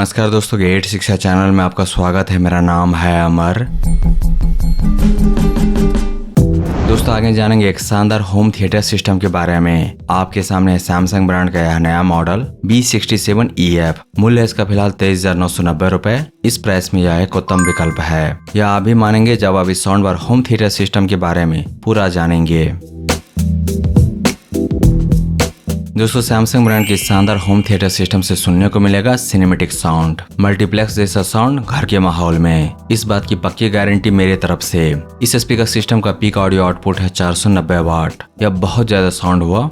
नमस्कार दोस्तों, गेट शिक्षा चैनल में आपका स्वागत है। मेरा नाम है अमर। दोस्तों आगे जानेंगे एक शानदार होम थिएटर सिस्टम के बारे में। आपके सामने है सैमसंग ब्रांड का यह नया मॉडल B67EF। मूल्य इसका फिलहाल 23,990 रुपए। इस प्राइस में यह एक उत्तम विकल्प है। यह आप भी मानेंगे जब आप इस sound bar home theatre system के बारे में पूरा जानेंगे। दोस्तों सैमसंग ब्रांड की शानदार होम थिएटर सिस्टम से सुनने को मिलेगा सिनेमैटिक साउंड, मल्टीप्लेक्स जैसा साउंड घर के माहौल में। इस बात की पक्की गारंटी मेरी तरफ से। इस स्पीकर सिस्टम का पीक ऑडियो आउटपुट है 490 वाट। यह बहुत ज्यादा साउंड हुआ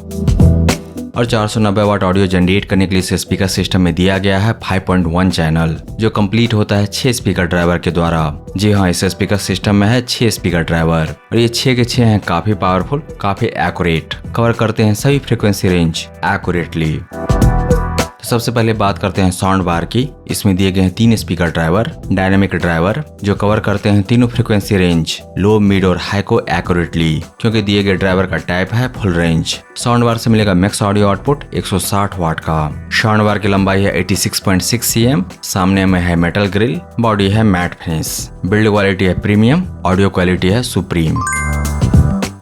और 490 वाट ऑडियो जनरेट करने के लिए इस स्पीकर सिस्टम में दिया गया है 5.1 चैनल, जो कंप्लीट होता है 6 स्पीकर ड्राइवर के द्वारा। जी हाँ, इस स्पीकर सिस्टम में है 6 स्पीकर ड्राइवर और ये 6 के 6 हैं काफी पावरफुल, काफी एक्यूरेट, कवर करते हैं सभी फ्रीक्वेंसी रेंज एक्यूरेटली। तो सबसे पहले बात करते हैं साउंड बार की। इसमें दिए गए हैं 3 स्पीकर ड्राइवर, डायनामिक ड्राइवर, जो कवर करते हैं तीनों फ्रीक्वेंसी रेंज, लो, मिड और हाई को एक्यूरेटली, क्योंकि दिए गए ड्राइवर का टाइप है फुल रेंज। साउंड बार से मिलेगा मैक्स ऑडियो आउटपुट 160 वाट का। साउंड बार की लंबाई है 86.6 cm। सामने में है मेटल ग्रिल, बॉडी है मैट फिनिश, बिल्ड क्वालिटी है प्रीमियम, ऑडियो क्वालिटी है सुप्रीम।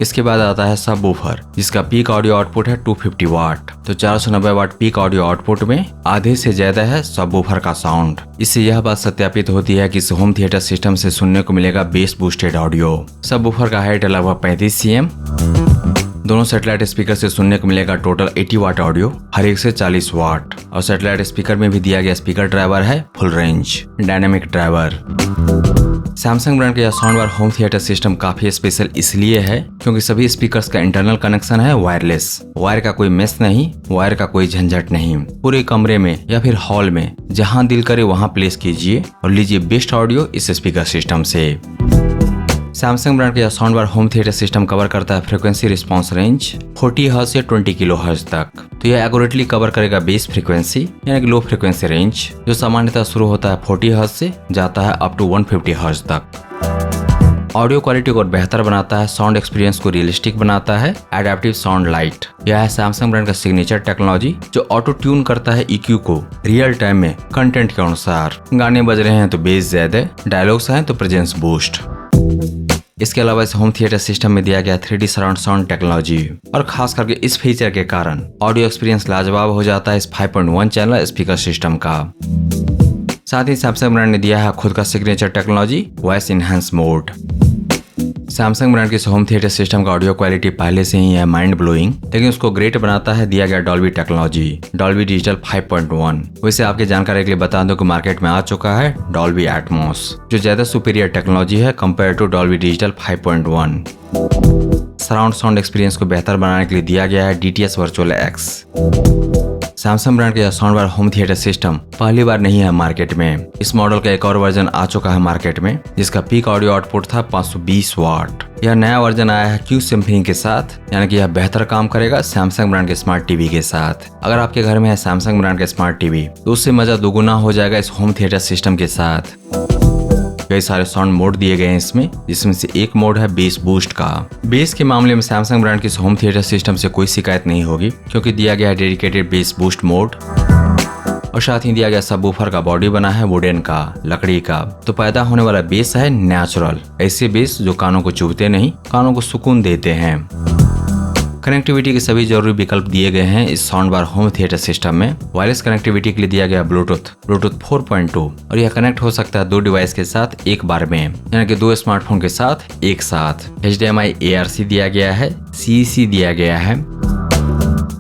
इसके बाद आता है सब वूफर, जिसका पीक ऑडियो आउटपुट है 250 वाट। तो 490 वाट पीक ऑडियो आउटपुट में आधे से ज्यादा है सब वूफर का साउंड। इससे यह बात सत्यापित होती है कि इस होम थिएटर सिस्टम से सुनने को मिलेगा बेस बूस्टेड ऑडियो। सब वूफर का हाइट है लगभग 35 cm। दोनों सैटेलाइट स्पीकर से सुनने को मिलेगा टोटल 80 वाट ऑडियो, हर एक से 40 वाट। और सैटेलाइट स्पीकर में भी दिया गया स्पीकर ड्राइवर है full range dynamic driver. Samsung brand का यह sound bar home theatre system काफी स्पेशल इसलिए है क्योंकि सभी स्पीकर्स का इंटरनल कनेक्शन है वायरलेस। वायर का कोई मेस नहीं, वायर का कोई झंझट नहीं। पूरे कमरे में या फिर हॉल में जहां दिल करे वहां प्लेस कीजिए और लीजिए बेस्ट ऑडियो इस स्पीकर सिस्टम से। सैमसंग ब्रांड का यह sound bar home theatre system cover करता है फ्रीक्वेंसी रिस्पांस रेंज 40 हर्ट्ज से 20 किलोहर्ट्ज तक। तो यह एक्यूरेटली कवर करेगा बेस फ्रीक्वेंसी यानी कि लो फ्रीक्वेंसी रेंज, जो सामान्यतः शुरू होता है 40 हर्ट्ज से जाता है अप टू 150 हर्ट्ज तक। ऑडियो क्वालिटी को बेहतर बनाता है, साउंड एक्सपीरियंस को रियलिस्टिक बनाता है एडेप्टिव साउंड लाइट। यह है सैमसंग ब्रांड का सिग्नेचर टेक्नोलॉजी, जो ऑटो ट्यून करता है EQ को रियल टाइम में कंटेंट के अनुसार। गाने बज रहे हैं तो बेस ज्यादा, डायलॉग्स हैं तो प्रेजेंस बूस्ट। इसके अलावा इस होम थिएटर सिस्टम में दिया गया 3D सराउंड साउंड टेक्नोलॉजी, और खास करके इस फीचर के कारण ऑडियो एक्सपीरियंस लाजवाब हो जाता है इस 5.1 चैनल स्पीकर सिस्टम का। साथ ही सैमसंग ब्रांड ने दिया है खुद का signature technology voice enhance mode. Samsung brand के इस होम थिएटर सिस्टम का ऑडियो क्वालिटी पहले से ही है माइंड ब्लोइंग, लेकिन उसको ग्रेट बनाता है दिया गया डॉल्बी टेक्नोलॉजी, डॉल्बी डिजिटल 5.1। वैसे आपके जानकारी के लिए बता दूं कि मार्केट में आ चुका है डॉल्बी एटमॉस, जो ज्यादा सुपीरियर टेक्नोलॉजी है compare to Dolby digital 5.1। Surround sound experience को बेहतर बनाने के लिए दिया गया है DTS virtual X। Samsung brand का यह sound bar home theatre system पहली बार नहीं है मार्केट में। इस मॉडल का एक और वर्जन आ चुका है मार्केट में, जिसका पीक ऑडियो आउटपुट था 520 वाट। यह नया वर्जन आया है Q सिम्फनी के साथ, यानी कि यह बेहतर काम करेगा सैमसंग ब्रांड के स्मार्ट टीवी के साथ। अगर आपके घर में है सैमसंग ब्रांड का स्मार्ट टीवी तो उससे मजा दोगुना हो जाएगा इस होम थिएटर सिस्टम के साथ। कई सारे साउंड मोड दिए गए हैं इसमें, जिसमें से एक मोड है बेस बूस्ट का। बेस के मामले में सैमसंग ब्रांड के इस होम थिएटर सिस्टम से कोई शिकायत नहीं होगी, क्योंकि दिया गया है डेडिकेटेड बेस बूस्ट मोड, और साथ ही दिया गया सबवूफर का बॉडी बना है वुडन का, लकड़ी का। तो पैदा होने वाला बेस है नेचुरल, ऐसे बेस जो कानों को चुभते नहीं, कानों को सुकून देते हैं। कनेक्टिविटी के सभी जरूरी विकल्प दिए गए हैं इस sound bar home theatre system में। वायरलेस कनेक्टिविटी के लिए दिया गया ब्लूटूथ 4.2, और यह कनेक्ट हो सकता है 2 डिवाइस के साथ एक बार में, यानी कि 2 स्मार्टफोन के साथ एक साथ। HDMI ARC दिया गया है, CEC दिया गया है,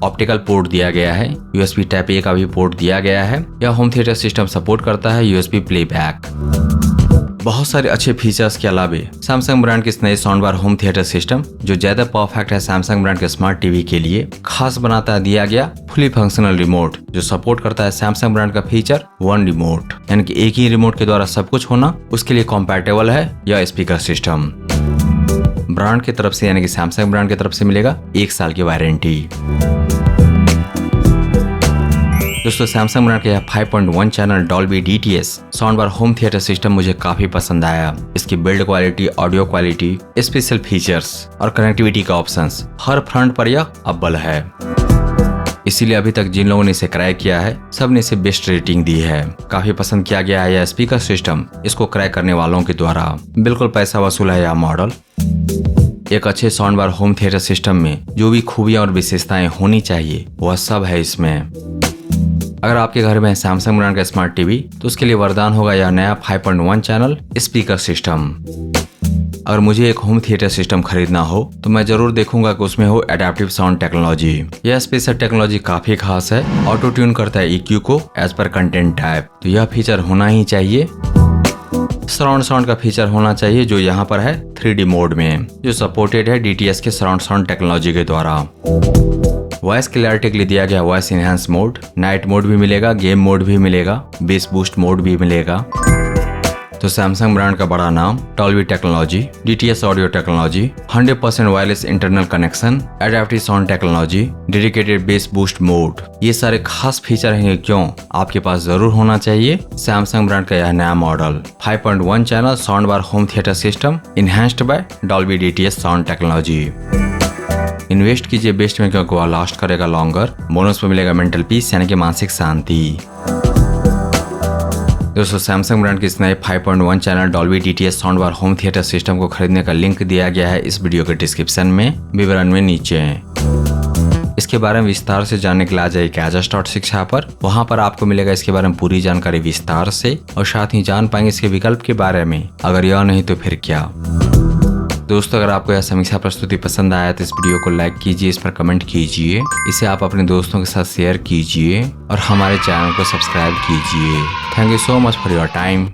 ऑप्टिकल पोर्ट दिया गया है, USB Type-A का भी पोर्ट दिया गया है। यह होम थिएटर सिस्टम सपोर्ट करता है USB प्लेबैक। बहुत सारे अच्छे फीचर्स के अलावा सैमसंग ब्रांड के इस नए sound bar home theatre system, जो ज्यादा परफेक्ट है सैमसंग ब्रांड के स्मार्ट टीवी के लिए, खास बनाता है दिया गया फुली फंक्शनल रिमोट, जो सपोर्ट करता है सैमसंग ब्रांड का फीचर वन रिमोट, यानी कि एक ही रिमोट के द्वारा सब कुछ होना, उसके लिए कॉम्पैटिबल है यह स्पीकर सिस्टम। ब्रांड की तरफ से यानी कि सैमसंग ब्रांड की तरफ से मिलेगा 1 साल की वारंटी। दोस्तों सैमसंग ब्रांड का यह 5.1 channel Dolby DTS sound bar home theatre system मुझे काफी पसंद आया। इसकी build quality, audio quality, special features और कनेक्टिविटी का ऑप्शंस, हर फ्रंट पर यह अव्वल है। इसीलिए अभी तक जिन लोगों ने इसे क्रैक किया है सब ने इसे बेस्ट रेटिंग दी है। काफी पसंद किया गया है यह स्पीकर सिस्टम इसको क्रैक करने वालों के द्वारा। बिल्कुल पैसा वसूल है यह मॉडल। एक अच्छे sound bar home theatre system में जो भी खूबियां और विशेषताएं होनी चाहिए वह सब है इसमें। अगर आपके घर में सैमसंग ब्रांड का स्मार्ट टीवी तो उसके लिए वरदान होगा यह नया 5.1 चैनल स्पीकर सिस्टम। अगर मुझे एक होम थिएटर सिस्टम खरीदना हो तो मैं जरूर देखूंगा कि उसमें हो एडेप्टिव साउंड टेक्नोलॉजी। यह स्पेशल टेक्नोलॉजी काफी खास है। ऑटो ट्यून करता है EQ को एज पर कंटेंट टाइप, तो यह फीचर होना ही चाहिए। सराउंड साउंड का फीचर होना चाहिए जो यहाँ पर है 3D मोड में, जो सपोर्टेड है DTS के सराउंड साउंड टेक्नोलॉजी के द्वारा। वॉइस क्लैरिटी के लिए दिया गया voice enhance mode, night mode भी मिलेगा, गेम मोड भी मिलेगा, बेस बूस्ट मोड भी मिलेगा। तो सैमसंग ब्रांड का बड़ा नाम, Dolby technology, DTS audio technology, 100% wireless internal connection, adaptive sound technology, dedicated base boost mode, ये सारे खास फीचर हैं क्यों आपके पास जरूर होना चाहिए सैमसंग ब्रांड का यह नया model 5.1 channel sound bar home theatre system enhanced by Dolby DTS sound technology. Invest कीजिए बेस्ट में क्योंकि वह लास्ट करेगा लॉन्गर। बोनस में मिलेगा मेंटल पीस यानी कि मानसिक शांति। दोस्तों सैमसंग ब्रांड के इस नए 5.1 channel Dolby DTS sound bar home theatre system को खरीदने का लिंक दिया गया है इस वीडियो के डिस्क्रिप्शन में, विवरण में नीचे। इसके बारे में विस्तार से जानने के लिए आ जाइए कैजस.शिक्षा पर। वहां पर आपको मिलेगा इसके बारे में पूरी जानकारी विस्तार से, और साथ ही जान पाएंगे इसके विकल्प के बारे में। अगर यह नहीं तो फिर क्या। दोस्तों अगर आपको यह समीक्षा प्रस्तुति पसंद आया तो इस वीडियो को लाइक कीजिए, इस पर कमेंट कीजिए, इसे आप अपने दोस्तों के साथ शेयर कीजिए और हमारे चैनल को सब्सक्राइब कीजिए। Thank you so much for your time.